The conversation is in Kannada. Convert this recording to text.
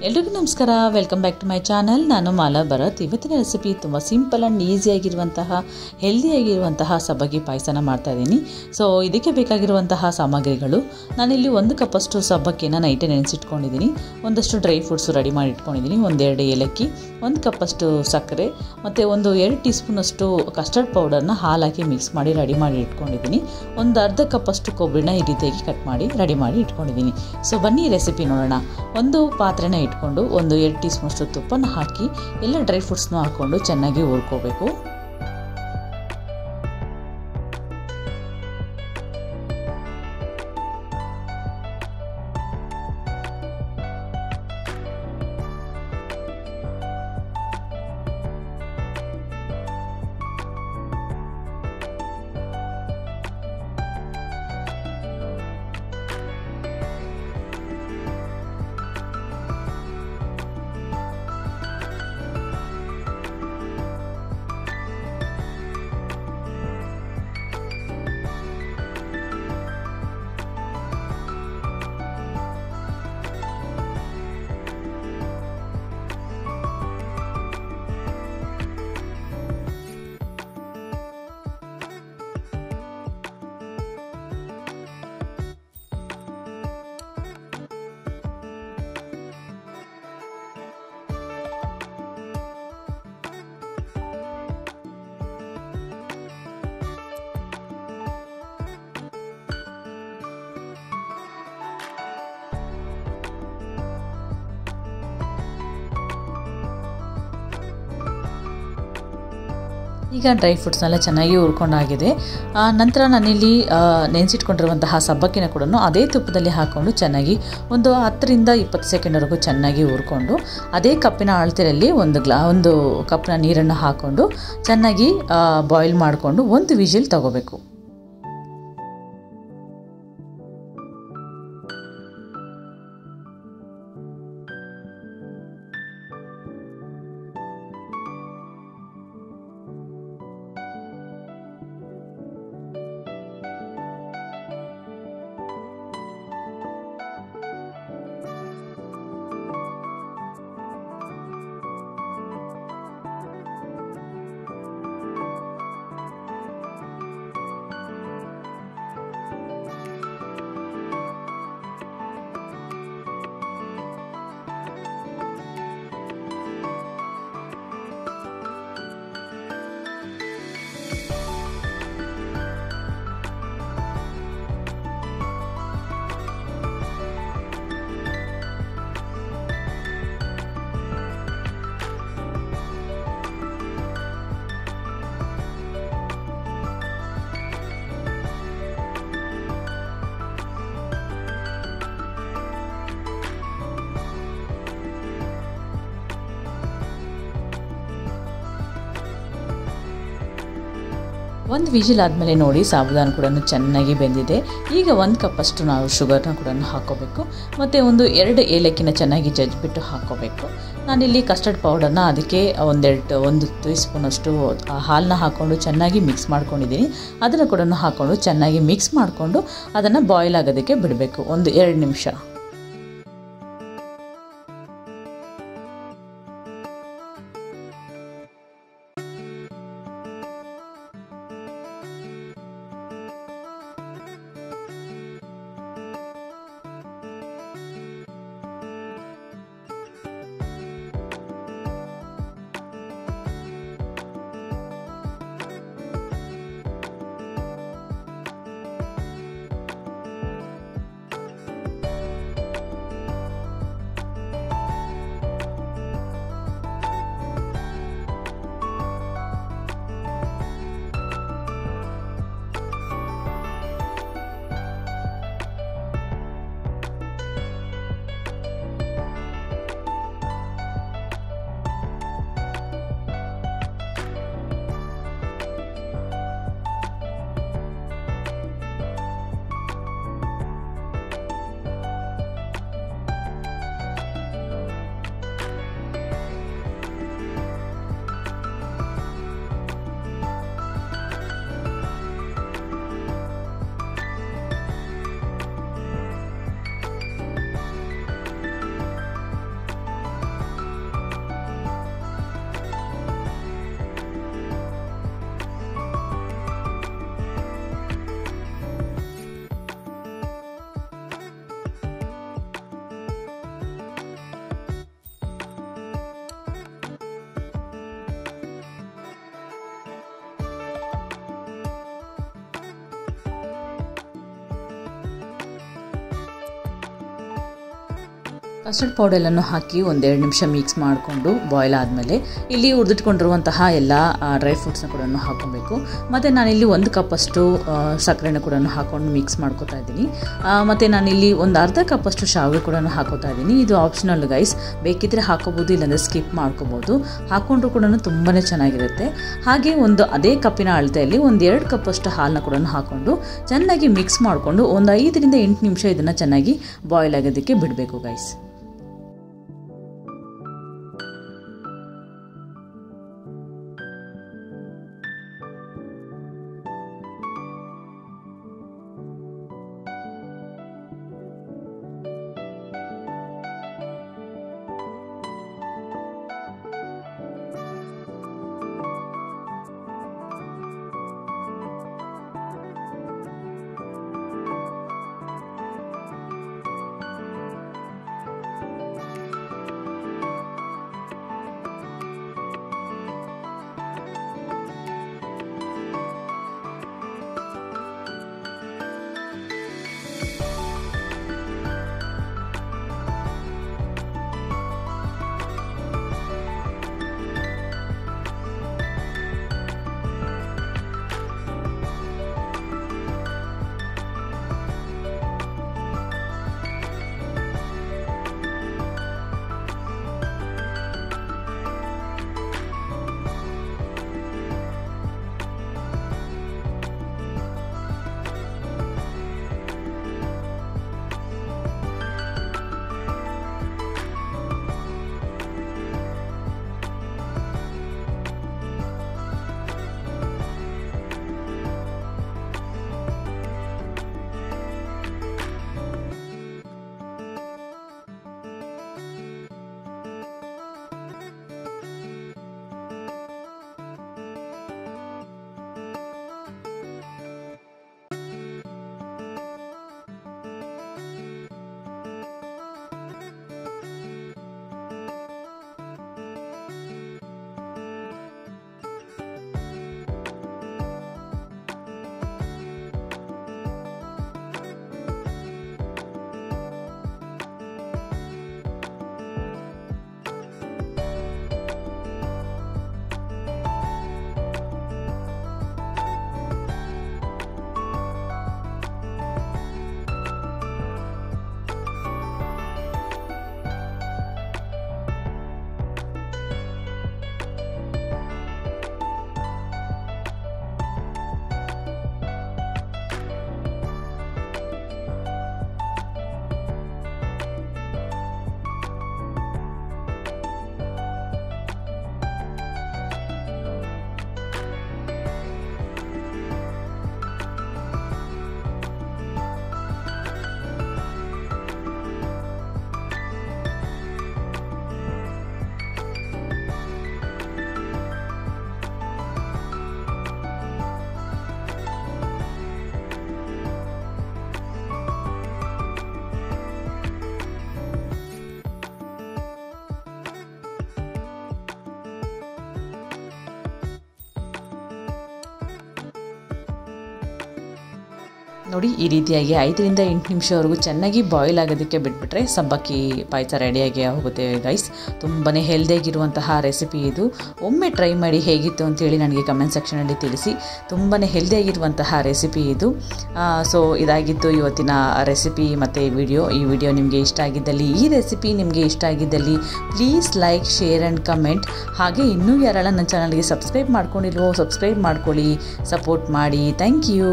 ಎಲ್ರಿಗೂ ನಮಸ್ಕಾರ, welcome back to my channel. ನಾನು ಮಾಲಾ ಭರತ್. ಇವತ್ತಿನ ರೆಸಿಪಿ ತುಂಬ ಸಿಂಪಲ್ ಆ್ಯಂಡ್ ಈಸಿಯಾಗಿರುವಂತಹ ಹೆಲ್ದಿಯಾಗಿರುವಂತಹ ಸಬ್ಬಕ್ಕಿ ಪಾಯಸನ ಮಾಡ್ತಾಯಿದ್ದೀನಿ. ಸೊ ಇದಕ್ಕೆ ಬೇಕಾಗಿರುವಂತಹ ಸಾಮಗ್ರಿಗಳು, ನಾನಿಲ್ಲಿ 1 ಕಪ್ಪಷ್ಟು ಸಬ್ಬಕ್ಕಿನ ನೈಟೇ ನೆನೆಸಿಟ್ಕೊಂಡಿದ್ದೀನಿ. ಒಂದಷ್ಟು ಡ್ರೈ ಫ್ರೂಟ್ಸು ರೆಡಿ ಮಾಡಿ ಇಟ್ಕೊಂಡಿದ್ದೀನಿ. 1-2 ಏಲಕ್ಕಿ, 1 ಕಪ್ಪಷ್ಟು ಸಕ್ಕರೆ ಮತ್ತು 2 ಟೀ ಸ್ಪೂನಷ್ಟು ಕಸ್ಟರ್ಡ್ ಪೌಡರ್ನ ಹಾಲು ಹಾಕಿ ಮಿಕ್ಸ್ ಮಾಡಿ ರೆಡಿ ಮಾಡಿ ಇಟ್ಕೊಂಡಿದ್ದೀನಿ. ಒಂದು ಅರ್ಧ ಕಪ್ಪಷ್ಟು ಕೊಬ್ಬರಿನ ಈ ರೀತಿಯಾಗಿ ಕಟ್ ಮಾಡಿ ರೆಡಿ ಮಾಡಿ ಇಟ್ಕೊಂಡಿದ್ದೀನಿ. ಸೊ ಬನ್ನಿ ರೆಸಿಪಿ ನೋಡೋಣ. ಒಂದು ಪಾತ್ರೆನ ಇಟ್ಕೊಂಡು 1-2 ಟೀ ಸ್ಪೂನಷ್ಟು ತುಪ್ಪನ ಹಾಕಿ ಎಲ್ಲ ಡ್ರೈ ಫ್ರೂಟ್ಸ್ನ ಹಾಕ್ಕೊಂಡು ಚೆನ್ನಾಗಿ ಹುರ್ಕೋಬೇಕು. ಈಗ ಡ್ರೈ ಫ್ರೂಟ್ಸ್ನೆಲ್ಲ ಚೆನ್ನಾಗಿ ಹುರ್ಕೊಂಡಾಗಿದೆ. ನಂತರ ನಾನಿಲ್ಲಿ ನೆನೆಸಿಟ್ಕೊಂಡಿರುವಂತಹ ಸಬ್ಬಕ್ಕಿನ ಕೂಡ ಅದೇ ತುಪ್ಪದಲ್ಲಿ ಹಾಕ್ಕೊಂಡು ಚೆನ್ನಾಗಿ ಒಂದು 10-20 ಸೆಕೆಂಡ್ವರೆಗೂ ಚೆನ್ನಾಗಿ ಹುರ್ಕೊಂಡು ಅದೇ ಕಪ್ಪಿನ ಅಳತೆಯಲ್ಲಿ ಒಂದು ಕಪ್ನ ನೀರನ್ನು ಹಾಕ್ಕೊಂಡು ಚೆನ್ನಾಗಿ ಬಾಯ್ಲ್ ಮಾಡಿಕೊಂಡು 1 ವಿಜಿಲ್ ತಗೋಬೇಕು. ಒಂದು ವಿಜಿಲ್ ಆದಮೇಲೆ ನೋಡಿ ಸಾಬುದಾನ ಕೂಡ ಚೆನ್ನಾಗಿ ಬೆಂದಿದೆ. ಈಗ 1 ಕಪ್ಪಷ್ಟು ನಾವು ಶುಗರ್ನ ಕೂಡ ಹಾಕ್ಕೋಬೇಕು ಮತ್ತು 2 ಏಲಕ್ಕಿನ ಚೆನ್ನಾಗಿ ಜಜ್ಜಿಬಿಟ್ಟು ಹಾಕ್ಕೋಬೇಕು. ನಾನಿಲ್ಲಿ ಕಸ್ಟರ್ಡ್ ಪೌಡರ್ನ ಅದಕ್ಕೆ 1 ಟೀ ಸ್ಪೂನಷ್ಟು ಹಾಲನ್ನ ಹಾಕ್ಕೊಂಡು ಚೆನ್ನಾಗಿ ಮಿಕ್ಸ್ ಮಾಡ್ಕೊಂಡಿದ್ದೀನಿ. ಅದನ್ನು ಕೂಡ ಹಾಕ್ಕೊಂಡು ಚೆನ್ನಾಗಿ ಮಿಕ್ಸ್ ಮಾಡಿಕೊಂಡು ಅದನ್ನು ಬಾಯ್ಲ್ ಆಗೋದಕ್ಕೆ ಬಿಡಬೇಕು 1-2 ನಿಮಿಷ. ಕಸ್ಟರ್ಡ್ ಪೌಡರನ್ನು ಹಾಕಿ ಒಂದೆರಡು ನಿಮಿಷ ಮಿಕ್ಸ್ ಮಾಡಿಕೊಂಡು ಬಾಯ್ಲ್ ಆದಮೇಲೆ ಇಲ್ಲಿ ಹುರಿದಿಟ್ಕೊಂಡಿರುವಂತಹ ಎಲ್ಲ ಡ್ರೈ ಫ್ರೂಟ್ಸ್ನ ಕೂಡ ಹಾಕ್ಕೊಬೇಕು. ಮತ್ತು ನಾನಿಲ್ಲಿ 1 ಕಪ್ಪಷ್ಟು ಸಕ್ಕರೆನ ಕೂಡ ಹಾಕ್ಕೊಂಡು ಮಿಕ್ಸ್ ಮಾಡ್ಕೊತಾ ಇದ್ದೀನಿ. ಮತ್ತು ನಾನಿಲ್ಲಿ ಒಂದು ಅರ್ಧ ಕಪ್ಪಷ್ಟು ಶಾವಿಗೆ ಕೂಡ ಹಾಕೋತಾ ಇದ್ದೀನಿ. ಇದು ಆಪ್ಷನಲ್ ಗೈಸ್, ಬೇಕಿದ್ದರೆ ಹಾಕೋಬೋದು, ಇಲ್ಲಾಂದರೆ ಸ್ಕಿಪ್ ಮಾಡ್ಕೋಬೋದು. ಹಾಕ್ಕೊಂಡ್ರೂ ಕೂಡ ತುಂಬಾ ಚೆನ್ನಾಗಿರುತ್ತೆ. ಹಾಗೆ ಅದೇ ಕಪ್ಪಿನ ಅಳತೆಯಲ್ಲಿ 1-2 ಕಪ್ಪಷ್ಟು ಹಾಲನ್ನ ಕೂಡ ಹಾಕ್ಕೊಂಡು ಚೆನ್ನಾಗಿ ಮಿಕ್ಸ್ ಮಾಡಿಕೊಂಡು ಒಂದು 5ರಿಂದ 8 ನಿಮಿಷ ಇದನ್ನು ಚೆನ್ನಾಗಿ ಬಾಯ್ಲ್ ಆಗೋದಕ್ಕೆ ಬಿಡಬೇಕು ಗೈಸ್. ನೋಡಿ ಈ ರೀತಿಯಾಗಿ 5ರಿಂದ 8 ನಿಮಿಷವರೆಗೂ ಚೆನ್ನಾಗಿ ಬಾಯ್ಲ್ ಆಗೋದಕ್ಕೆ ಬಿಟ್ಬಿಟ್ರೆ ಸಬ್ಬಕ್ಕಿ ಪಾಯಸ ರೆಡಿಯಾಗಿ ಹೋಗುತ್ತೆ ಗೈಸ್. ತುಂಬಾ ಹೆಲ್ದಿಯಾಗಿರುವಂತಹ ರೆಸಿಪಿ ಇದು. ಒಮ್ಮೆ ಟ್ರೈ ಮಾಡಿ ಹೇಗಿತ್ತು ಅಂತೇಳಿ ನನಗೆ ಕಮೆಂಟ್ ಸೆಕ್ಷನಲ್ಲಿ ತಿಳಿಸಿ. ತುಂಬಾ ಹೆಲ್ದಿಯಾಗಿರುವಂತಹ ರೆಸಿಪಿ ಇದು. ಸೊ ಇದಾಗಿತ್ತು ಇವತ್ತಿನ ರೆಸಿಪಿ ಮತ್ತು ವಿಡಿಯೋ. ಈ ವಿಡಿಯೋ ನಿಮಗೆ ಇಷ್ಟ ಆಗಿದ್ದಲ್ಲಿ, ಈ ರೆಸಿಪಿ ನಿಮಗೆ ಇಷ್ಟ ಆಗಿದ್ದಲ್ಲಿ please like, share and comment. ಹಾಗೆ ಇನ್ನೂ ಯಾರೆಲ್ಲ ನನ್ನ ಚಾನಲ್ಗೆ ಸಬ್ಸ್ಕ್ರೈಬ್ ಮಾಡ್ಕೊಂಡಿಲ್ವೋ ಸಬ್ಸ್ಕ್ರೈಬ್ ಮಾಡ್ಕೊಳ್ಳಿ, ಸಪೋರ್ಟ್ ಮಾಡಿ. Thank you.